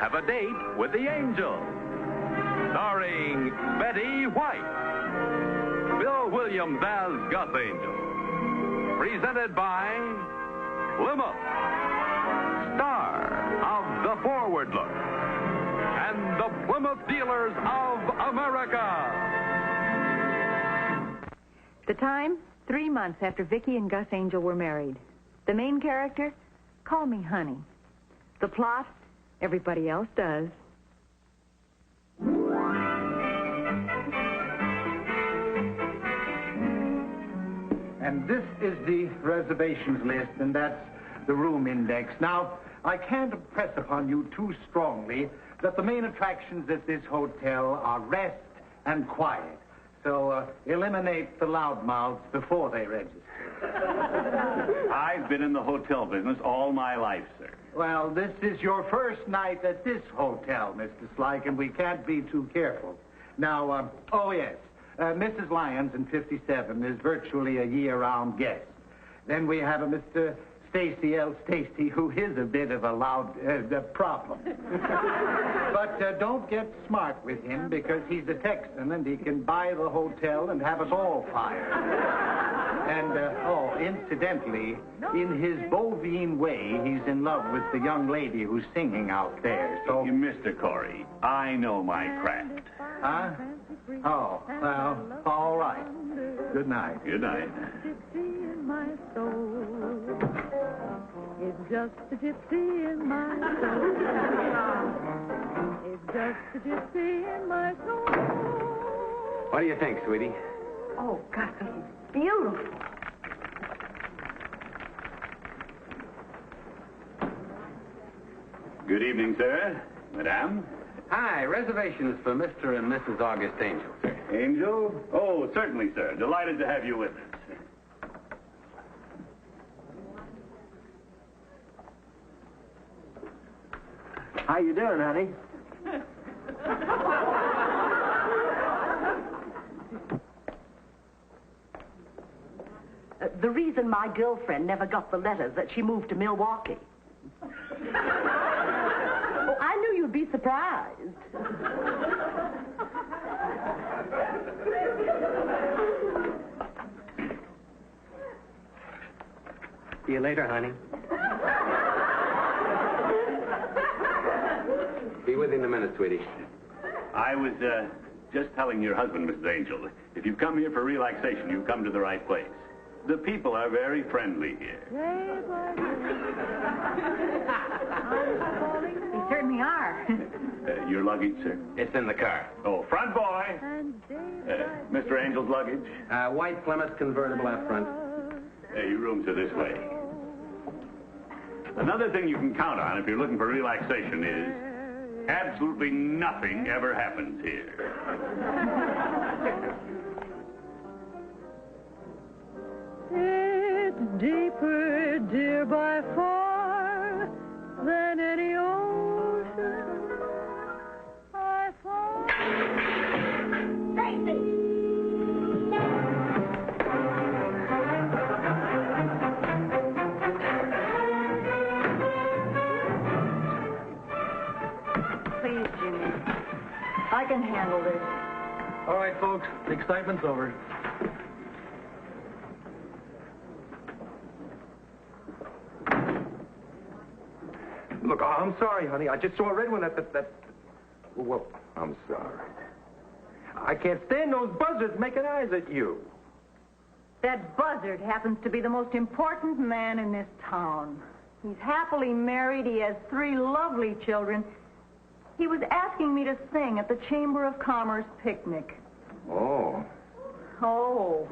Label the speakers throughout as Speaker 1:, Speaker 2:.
Speaker 1: have a date with the Angel. Starring Betty White. Bill Williams as Gus Angel. Presented by Plymouth, star of The Forward Look, and the Plymouth Dealers of America.
Speaker 2: The time, 3 months after Vicki and Gus Angel were married. The main character, call me Honey. The plot, everybody else does.
Speaker 3: And this is the reservations list, and that's the room index. Now, I can't impress upon you too strongly that the main attractions at this hotel are rest and quiet. So eliminate the loudmouths before they register.
Speaker 4: I've been in the hotel business all my life, sir.
Speaker 3: Well, this is your first night at this hotel, Mr. Slyke, and we can't be too careful. Now, oh, yes. Mrs. Lyons in 57 is virtually a year-round guest. Then we have a Mr. Stacy L. Stacy, who is a bit of a loud problem. But don't get smart with him, because he's a Texan and he can buy the hotel and have us all fired. And, incidentally, in his bovine way, he's in love with the young lady who's singing out there, so...
Speaker 4: Mr. Corey, I know my craft.
Speaker 3: Huh? Oh, well, all right. Good night.
Speaker 4: Good night.
Speaker 5: It's just a gypsy in my soul. It's just a gypsy in my soul.
Speaker 1: What do you think, sweetie?
Speaker 2: Oh, Gus, this is beautiful.
Speaker 4: Good evening, sir. Madame.
Speaker 1: Hi, reservations for Mr. and Mrs. August Angel, sir.
Speaker 4: Angel? Oh, certainly, sir. Delighted to have you with us.
Speaker 3: How you doing, honey?
Speaker 6: The reason my girlfriend never got the letters that she moved to Milwaukee. Oh, I knew you'd be surprised.
Speaker 1: See you later, honey. Be with you in a minute, sweetie.
Speaker 4: I was just telling your husband, Mrs. Angel, if you've come here for relaxation, you've come to the right place. The people are very friendly here.
Speaker 2: They certainly are.
Speaker 4: Your luggage, sir?
Speaker 1: It's in the car.
Speaker 4: Oh, front boy. Mr. Angel's luggage?
Speaker 1: White Plymouth convertible up front.
Speaker 4: Your rooms are this way. Another thing you can count on if you're looking for relaxation is absolutely nothing ever happens here.
Speaker 5: It's deeper, dear, by far than any ocean I find.
Speaker 6: Stacy!
Speaker 2: Please, Jimmy. I can handle this.
Speaker 3: All right, folks, the excitement's over.
Speaker 7: Look, I'm sorry, honey. I just saw a red one that... Well, I'm sorry. I can't stand those buzzards making eyes at you.
Speaker 2: That buzzard happens to be the most important man in this town. He's happily married. He has 3 lovely children. He was asking me to sing at the Chamber of Commerce picnic.
Speaker 7: Oh.
Speaker 2: Oh.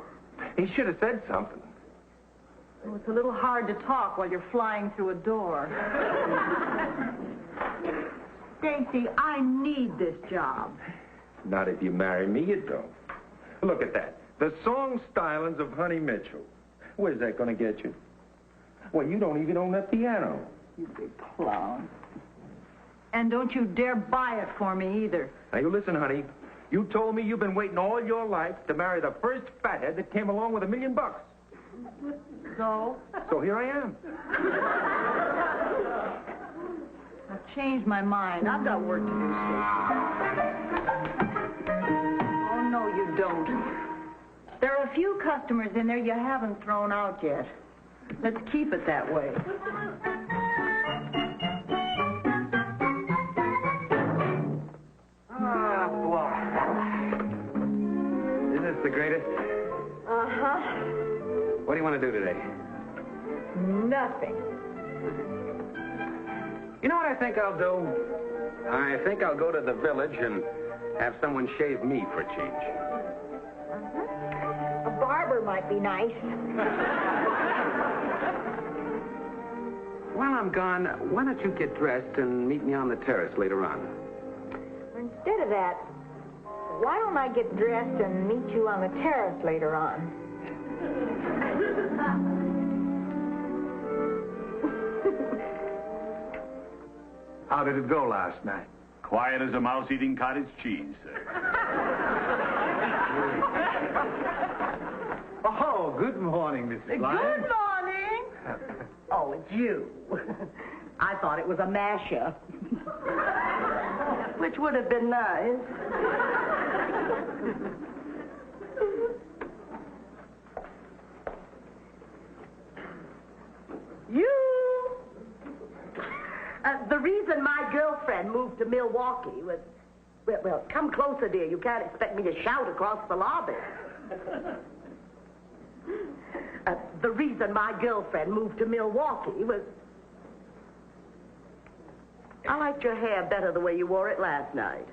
Speaker 7: He should have said something.
Speaker 2: Oh, it's a little hard to talk while you're flying through a door. Stacy, I need this job.
Speaker 7: Not if you marry me, you don't. Look at that. The song stylings of Honey Mitchell. Where's that going to get you? Well, you don't even own that piano.
Speaker 2: You big clown. And don't you dare buy it for me either.
Speaker 7: Now, you listen, honey. You told me you've been waiting all your life to marry the first fathead that came along with $1 million.
Speaker 2: So?
Speaker 7: So here I am.
Speaker 2: Now, changed my mind. I've got work to do, Stacy. Oh, no, you don't. There are a few customers in there you haven't thrown out yet. Let's keep it that way.
Speaker 1: Ah, boy. Isn't this the greatest?
Speaker 2: Uh-huh.
Speaker 1: What do you want to do today?
Speaker 2: Nothing.
Speaker 1: You know what I think I'll do? I think I'll go to the village and have someone shave me for a change.
Speaker 2: A barber might be nice.
Speaker 1: While I'm gone, why don't you get dressed and meet me on the terrace later on?
Speaker 2: Instead of that, why don't I get dressed and meet you on the terrace later on?
Speaker 3: How did it go last night?
Speaker 4: Quiet as a mouse eating cottage cheese, sir.
Speaker 3: Oh, good morning, Mrs. Lyons.
Speaker 6: Good morning. Oh, it's you. I thought it was a masher. Which would have been nice. You. The reason my girlfriend moved to Milwaukee was... Well, come closer, dear. You can't expect me to shout across the lobby. The reason my girlfriend moved to Milwaukee was... I liked your hair better the way you wore it last night.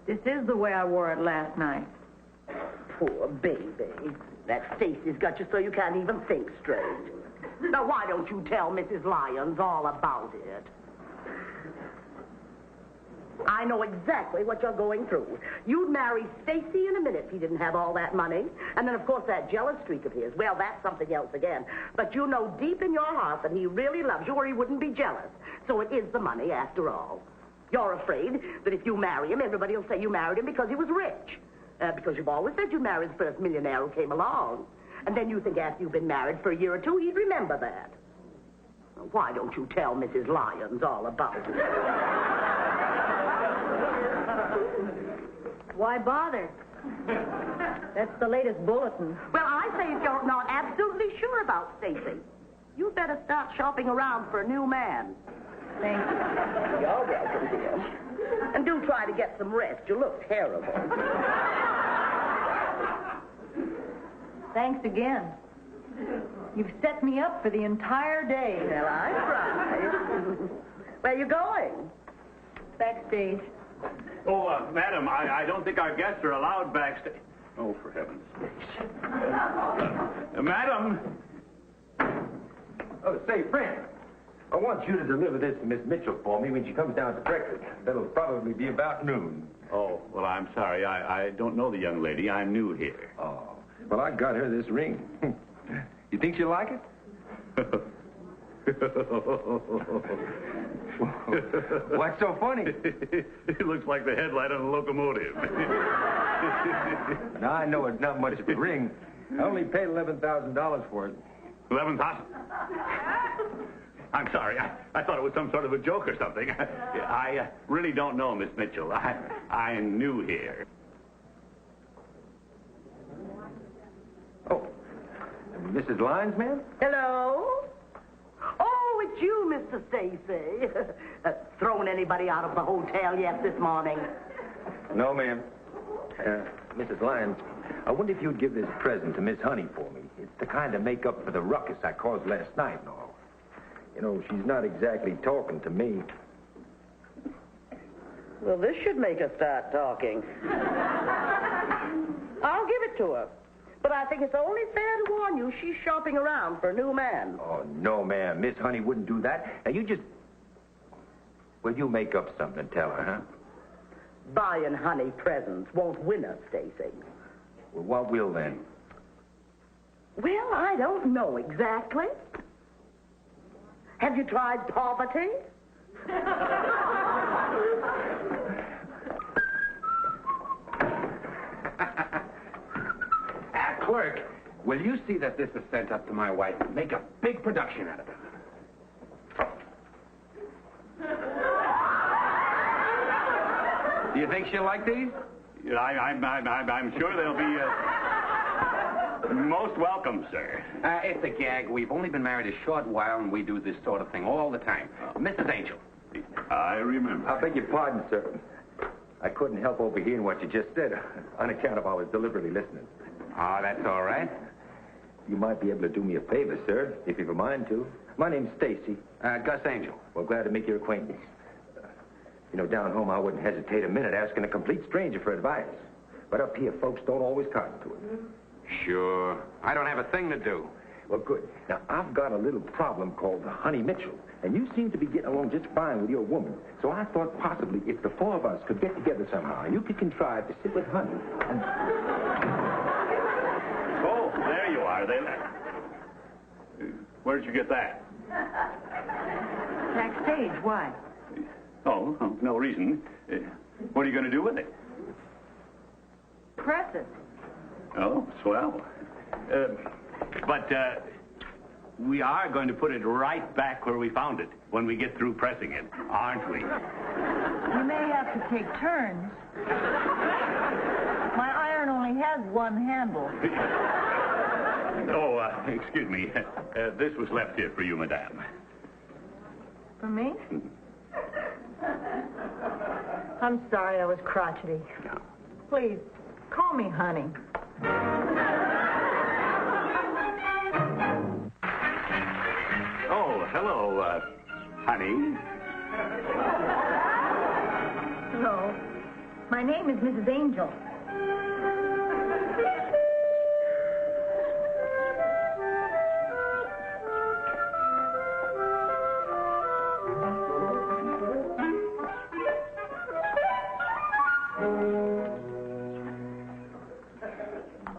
Speaker 2: This is the way I wore it last night.
Speaker 6: Poor baby. That Stacy's got you so you can't even think straight. Now, why don't you tell Mrs. Lyons all about it? I know exactly what you're going through. You'd marry Stacy in a minute if he didn't have all that money. And then, of course, that jealous streak of his. Well, that's something else again. But you know deep in your heart that he really loves you or he wouldn't be jealous. So it is the money after all. You're afraid that if you marry him, everybody will say you married him because he was rich. Because you've always said you married the first millionaire who came along. And then you think after you've been married for a year or two, he'd remember that. Why don't you tell Mrs. Lyons all about it?
Speaker 2: Why bother? That's the latest bulletin.
Speaker 6: Well, I say if you're not absolutely sure about Stacy, you better start shopping around for a new man.
Speaker 2: Thank you.
Speaker 6: You're welcome, dear. And do try to get some rest. You look terrible.
Speaker 2: Thanks again. You've set me up for the entire day.
Speaker 6: Well, I tried. Where you going?
Speaker 2: Backstage.
Speaker 4: Oh, madam, I don't think our guests are allowed backstage. Oh, for heaven's sakes. Madam!
Speaker 7: Oh, say, friend, I want you to deliver this to Miss Mitchell for me when she comes down to breakfast. That'll probably be about noon.
Speaker 4: Oh, well, I'm sorry. I don't know the young lady. I'm new here.
Speaker 7: Oh, well, I got her this ring. You think she'll like it? What's so funny?
Speaker 4: It looks like the headlight on a locomotive.
Speaker 7: Now, I know it's not much of a ring. I only paid $11,000 for it.
Speaker 4: 11,000? I'm sorry. I thought it was some sort of a joke or something. I really don't know, Miss Mitchell. I'm new here.
Speaker 7: Oh, Mrs. Lyons, ma'am?
Speaker 6: Hello? Oh, it's you, Mr. Stacy. Thrown anybody out of the hotel yet this morning?
Speaker 7: No, ma'am. Mrs. Lyons, I wonder if you'd give this present to Miss Honey for me. It's to kind of make up for the ruckus I caused last night and all. You know, she's not exactly talking to me.
Speaker 6: Well, this should make her start talking. I'll give it to her. But I think it's only fair to warn you she's shopping around for a new man.
Speaker 7: Oh, no, ma'am. Miss Honey wouldn't do that. Now, you just... Well, you make up something and tell her, huh?
Speaker 6: Buying Honey presents won't win her, Stacy.
Speaker 7: Well, what will then?
Speaker 6: Well, I don't know exactly. Have you tried poverty?
Speaker 1: Clerk, will you see that this is sent up to my wife and make a big production out of it? Do you think she'll like these?
Speaker 4: I'm sure they'll be most welcome, sir.
Speaker 1: It's a gag. We've only been married a short while, and we do this sort of thing all the time. Mrs. Angel.
Speaker 4: I remember.
Speaker 7: I beg your pardon, sir. I couldn't help overhearing what you just said on account of I was deliberately listening.
Speaker 1: Oh, that's all right.
Speaker 7: You might be able to do me a favor, sir, if you've a mind to. My name's Stacy.
Speaker 1: Gus Angel.
Speaker 7: Well, glad to make your acquaintance. Down home, I wouldn't hesitate a minute asking a complete stranger for advice. But up here, folks don't always cotton to it.
Speaker 1: Sure. I don't have a thing to do.
Speaker 7: Well, good. Now, I've got a little problem called Honey Mitchell, and you seem to be getting along just fine with your woman. So I thought possibly if the four of us could get together somehow, and you could contrive to sit with Honey and...
Speaker 4: Oh, there you are, then. Where'd you get that?
Speaker 2: Backstage, why?
Speaker 4: Oh, no reason. What are you going to do with it?
Speaker 2: Press it.
Speaker 4: Oh, swell. But we are going to put it right back where we found it when we get through pressing it, aren't we?
Speaker 2: You may have to take turns. My iron only has one handle.
Speaker 4: Oh, excuse me. This was left here for you, madame.
Speaker 2: For me? I'm sorry I was crotchety.
Speaker 4: No.
Speaker 2: Please, call me honey.
Speaker 4: Oh, hello, honey.
Speaker 2: Hello. My name is Mrs. Angel.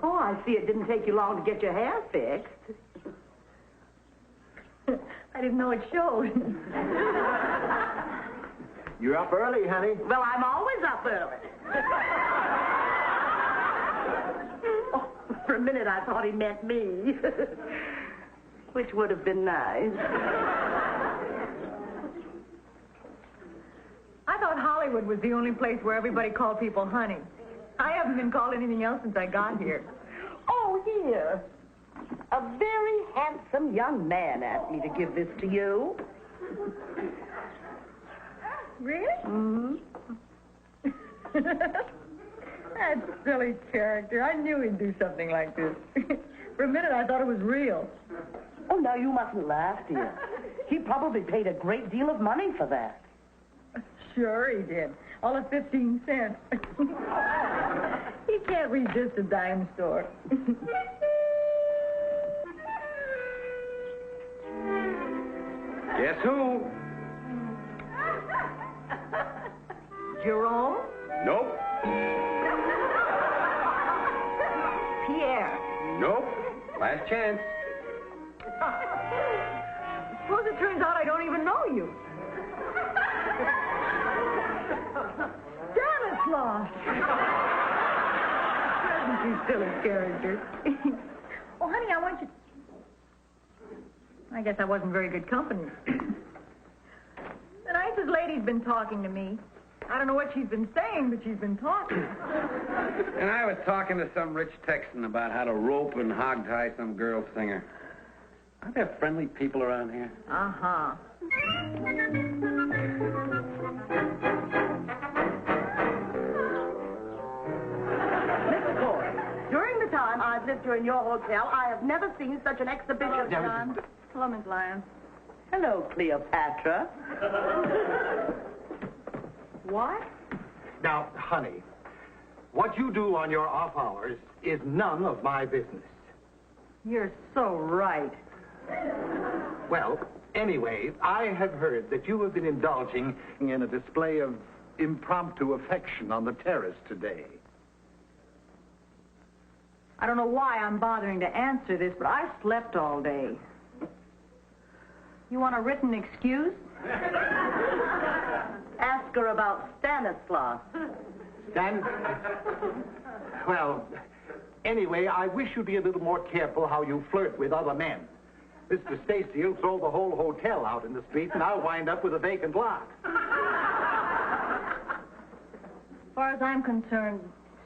Speaker 6: Oh, I see it didn't take you long to get your hair fixed.
Speaker 2: I didn't know it showed.
Speaker 3: You're up early, honey.
Speaker 6: Well, I'm always up early. Oh, for a minute, I thought he meant me. Which would have been nice.
Speaker 2: I thought Hollywood was the only place where everybody called people honey. I haven't been called anything else since I got here.
Speaker 6: Oh, here. A very handsome young man asked me to give this to you.
Speaker 2: Really?
Speaker 6: Mm-hmm.
Speaker 2: That silly character. I knew he'd do something like this. For a minute, I thought it was real.
Speaker 6: Oh, now you mustn't laugh, dear. He probably paid a great deal of money for that.
Speaker 2: Sure he did. All of 15 cents. He can't resist a dime store.
Speaker 1: Guess who?
Speaker 2: Jerome?
Speaker 1: Nope.
Speaker 2: Pierre?
Speaker 1: Nope. Last chance.
Speaker 2: Suppose it turns out I don't even know you. Stanislaus! You silly character. Oh, honey, I want you... I guess I wasn't very good company. The nicest lady's been talking to me. I don't know what she's been saying, but she's been talking.
Speaker 1: And I was talking to some rich Texan about how to rope and hogtie some girl singer. Aren't there friendly people around here?
Speaker 2: Uh-huh.
Speaker 6: Mrs. Ford, during the time I've lived here in your hotel, I have never seen such an exhibition.
Speaker 2: John. Hello, Miss Lyons.
Speaker 6: Hello, Cleopatra.
Speaker 2: What?
Speaker 3: Now, honey, what you do on your off hours is none of my business.
Speaker 2: You're so right.
Speaker 3: Well, anyway, I have heard that you have been indulging in a display of impromptu affection on the terrace today.
Speaker 2: I don't know why I'm bothering to answer this, but I slept all day. You want a written excuse?
Speaker 6: Ask her about Stanislaus.
Speaker 3: Well, anyway, I wish you'd be a little more careful how you flirt with other men. Mr. Stacy will throw the whole hotel out in the street, and I'll wind up with a vacant lot.
Speaker 2: As far as I'm concerned,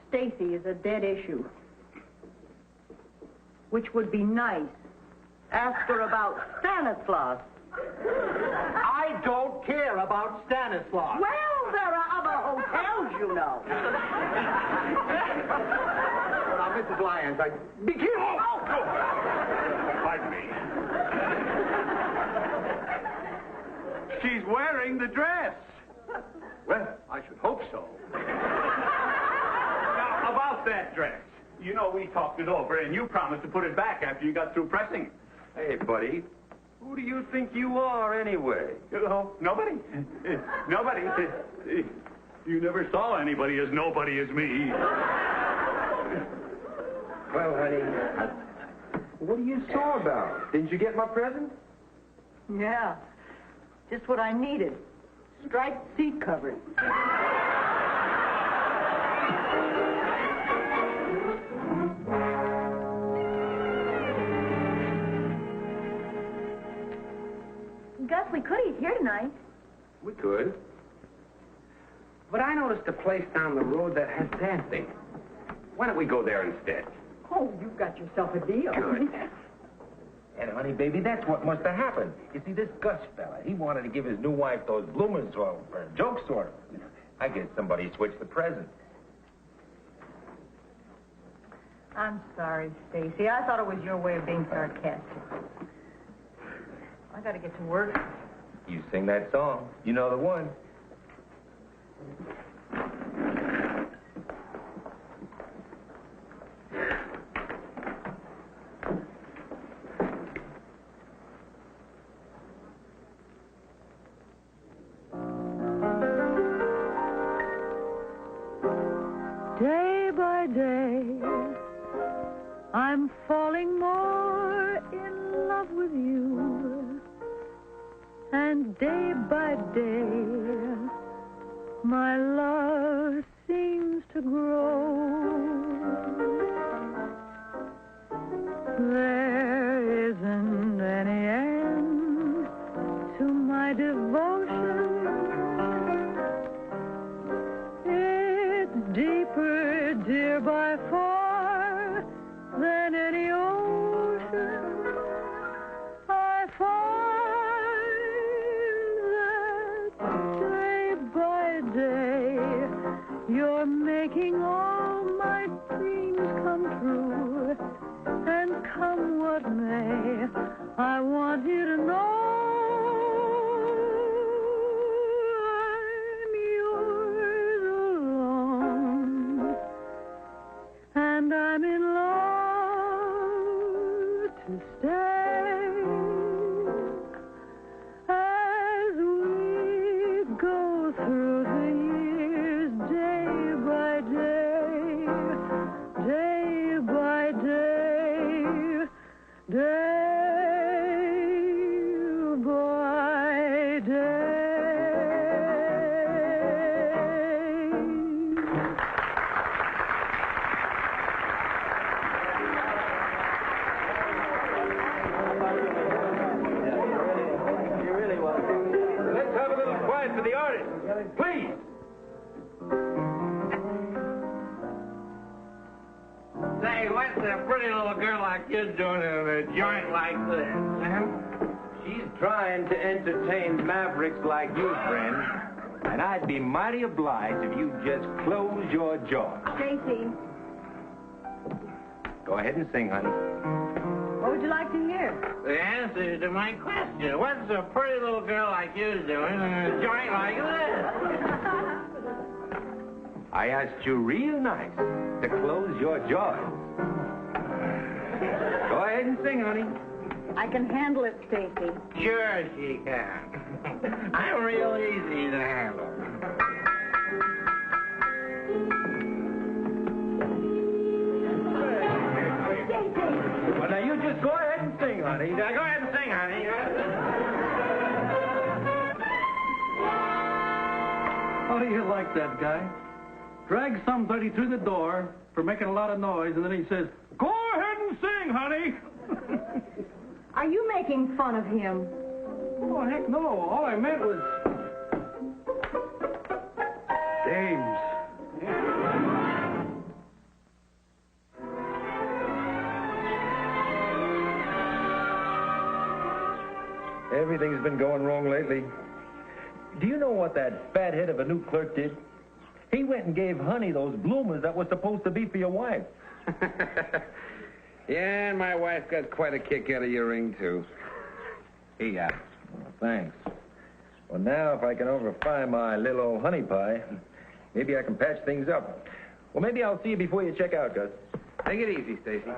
Speaker 2: Stacy is a dead issue. Which would be nice.
Speaker 6: Ask her about Stanislaus.
Speaker 3: I don't care about Stanislaus.
Speaker 6: Well, there are other hotels, you know.
Speaker 3: Now, Mrs. Lyons, be careful.
Speaker 4: Pardon me. She's wearing the dress.
Speaker 3: Well, I should hope so.
Speaker 4: Now, about that dress. You know, we talked it over, and you promised to put it back after you got through pressing.
Speaker 7: Hey, buddy, who do you think you are anyway?
Speaker 4: Oh, nobody. Nobody. You never saw anybody as nobody as me.
Speaker 7: Well, honey, what are you sore about? Didn't you get my present?
Speaker 2: Yeah. Just what I needed. Striped seat covers. Gus, we could eat here tonight.
Speaker 1: We could. But I noticed a place down the road that has dancing. Why don't we go there instead?
Speaker 2: Oh, you've got yourself a deal.
Speaker 1: Good.
Speaker 7: And, honey, baby, that's what must have happened. You see, this Gus fella, he wanted to give his new wife those bloomers for a joke, sort of. I guess somebody switched the present.
Speaker 2: I'm sorry, Stacy. I thought it was your way of being sarcastic. I gotta get to work.
Speaker 7: You sing that song. You know the one.
Speaker 5: Day by day, I'm falling more in love with you. And day by day, my love seems to grow. There isn't any end to my devotion. It's deeper, dear, by far than any ocean. I find that day by day you're making all my dreams come true. And come what may, I want you to know I'm yours alone. And I'm in love to stay as we go through the years, day by day, day by day, day by day.
Speaker 7: Let's have a little quiet for the artist. Please.
Speaker 8: Say, what's a pretty little girl like you doing in a joint like this, huh?
Speaker 7: She's trying to entertain mavericks like you, friend. And I'd be mighty obliged if you just close your jaw.
Speaker 2: Stacy,
Speaker 7: Go ahead and sing, honey.
Speaker 2: what would you like to hear?
Speaker 8: The answer to my question. What's a pretty little girl like you doing in a joint like this?
Speaker 7: I asked you real nice to close your jaw. Go ahead and sing, honey.
Speaker 2: I can handle it, Stacy.
Speaker 8: Sure she can. I'm real easy to handle.
Speaker 7: Well, now you just go ahead and sing, honey.
Speaker 8: Now, go ahead and sing, honey.
Speaker 9: How do you like that guy? Drags somebody through the door for making a lot of noise, and then he says, "Go ahead and sing, honey."
Speaker 2: Are you making fun of him?
Speaker 9: Oh, heck no. All I meant was...
Speaker 3: James.
Speaker 7: Everything's been going wrong lately. Do you know what that fathead of a new clerk did? He went and gave Honey those bloomers that were supposed to be for your wife.
Speaker 1: Yeah, and my wife got quite a kick out of your ring, too.
Speaker 7: Yeah. Well, thanks. Well, now if I can overfry my little old honey pie, maybe I can patch things up. Well, maybe I'll see you before you check out, Gus.
Speaker 1: Take it easy, Stacy.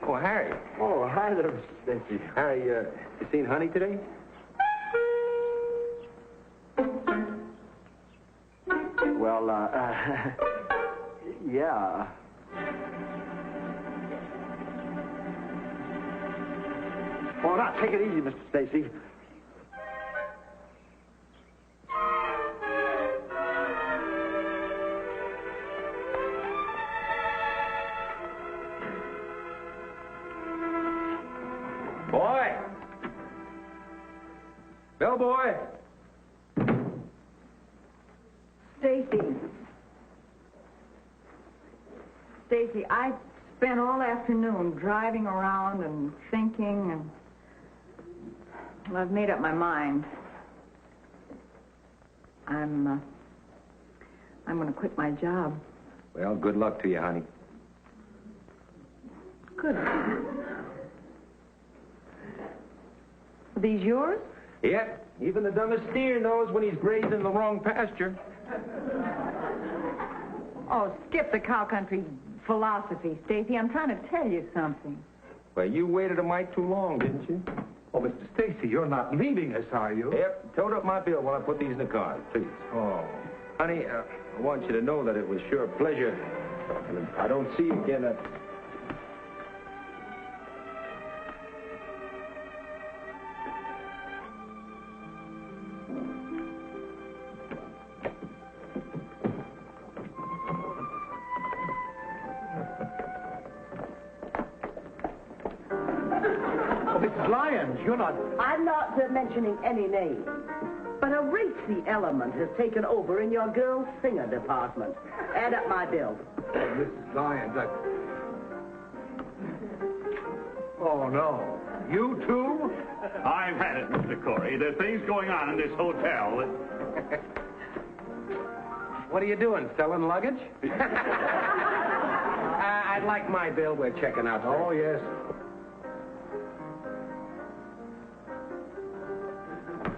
Speaker 7: Oh, Harry.
Speaker 10: Oh, hi there, Mr. Stacy.
Speaker 7: Harry, you seen Honey today?
Speaker 10: Well, yeah. Oh, now, take it easy, Mr. Stacy.
Speaker 7: Boy! Bellboy!
Speaker 2: Stacy. Stacy, I spent all afternoon driving around and thinking, and well, I've made up my mind. I'm going to quit my job.
Speaker 7: Well, good luck to you, honey.
Speaker 2: Good. Are these yours?
Speaker 7: Yep. Even the dumbest steer knows when he's grazing the wrong pasture.
Speaker 2: Oh, skip the cow country philosophy, Stacy. I'm trying to tell you something.
Speaker 7: Well, you waited a mite too long, didn't you?
Speaker 3: Oh, Mr. Stacy, you're not leaving us, are you?
Speaker 7: Yep. Tote up my bill while I put these in the car, please. Oh. Honey, I want you to know that it was sure a pleasure. And if I don't see you again,
Speaker 3: Mrs. Lyons, you're not...
Speaker 6: I'm not mentioning any names, but a racy element has taken over in your girl singer department. Add up my bill.
Speaker 3: Oh, Mrs. Lyons, Oh, no. You too?
Speaker 4: I've had it, Mr. Corey. There's things going on in this hotel.
Speaker 1: What are you doing, selling luggage? I'd like my bill. We're checking out.
Speaker 3: Oh, yes.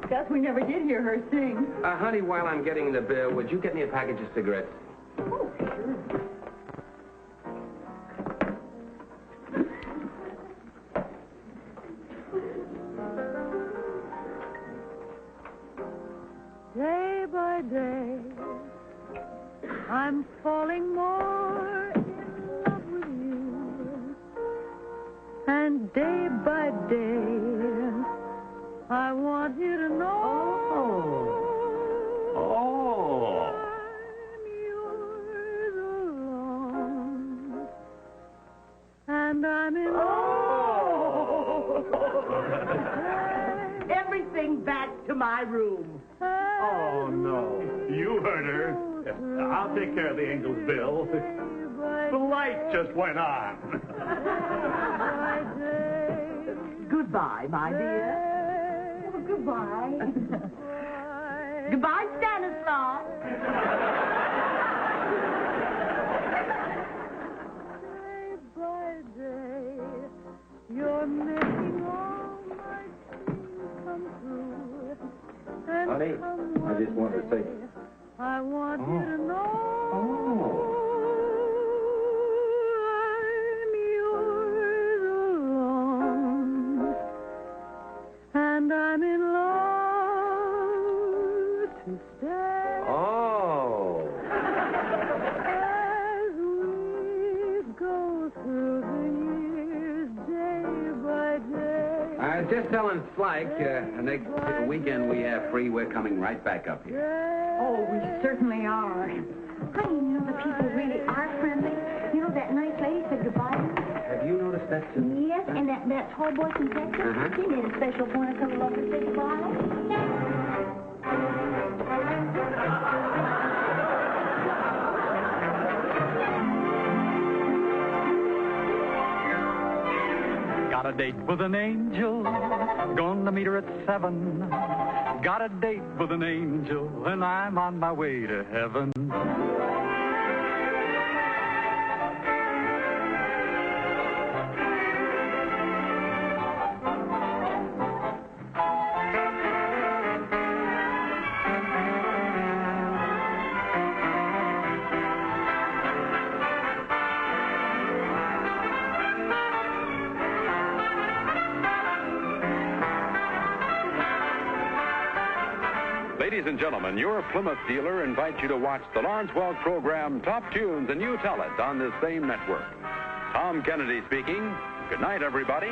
Speaker 2: Guess we never did hear her sing.
Speaker 1: Honey, while I'm getting the bill, would you get me a package of cigarettes?
Speaker 2: Oh, sure.
Speaker 5: Day by day, I'm falling more in love with you. And day by day, I want you to know.
Speaker 4: Oh.
Speaker 5: I'm yours alone. And I'm in love.
Speaker 6: Everything back to my room.
Speaker 3: Oh, no.
Speaker 4: You heard her. I'll take care of the angel's bill. The light just went on.
Speaker 6: Goodbye, my dear. Goodbye. Goodbye, Stanislaus.
Speaker 5: Day by day, you're making all my dreams come true. And
Speaker 7: Honey, I just wanted to say...
Speaker 5: I want you to know. I'm yours alone. And I'm in love to stay.
Speaker 7: Oh.
Speaker 5: As we go through the years, day by day.
Speaker 1: Just telling Flake, next weekend we have free. We're coming right back up here.
Speaker 2: Oh, we certainly are.
Speaker 11: Honey, you know, the people really are friendly. You know, that nice lady said goodbye.
Speaker 1: Have you noticed that, too?
Speaker 11: Yes, and that
Speaker 2: that tall boy from Texas? He made a special point of coming over to say goodbye.
Speaker 9: Got a date with an angel, gonna meet her at 7. Got a date with an angel, and I'm on my way to heaven.
Speaker 11: Ladies and gentlemen, your Plymouth dealer invites you to watch the Lawrence Welk program Top Tunes, and you tell it on this same network. Tom Kennedy speaking. Good night, everybody.